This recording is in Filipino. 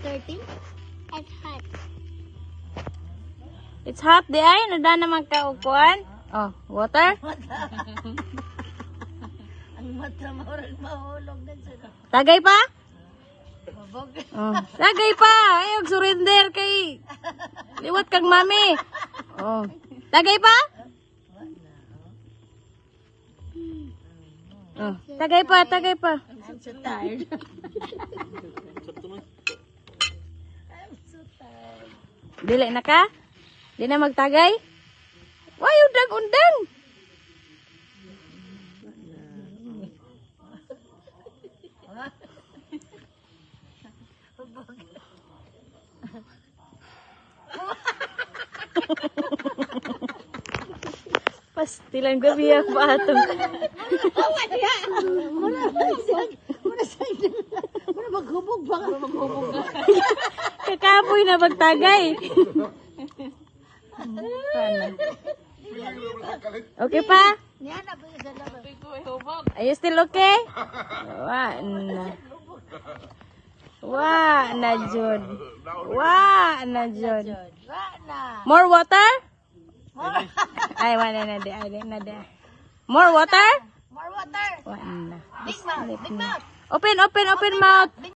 13. It's hot. It's hot di ay. Nada naman ka ukuan. Oh, water? Ang mata maurag mahulog na sila. Tagay pa? Mabog. Oh, tagay pa. Ayog surrender kay liwat kang mami. Oh. Tagay pa? Oh, tagay pa, tagay pa. I'm so tired. I'm so tired. Dili na ka? Di na magtagay? Why undang-undang? Pastilan gabi ang patong. Muna maghubog ba? Kakapoy na magtagay. Okay pa? Niyan na ba sa laro? Are you still okay? Wa na. Wa na jud. Wa na jud. Rana. More water? Ay, wala na di. Ay, na di. More water? More water. Wa na. Big mouth. Big mouth. Open, open, open mouth.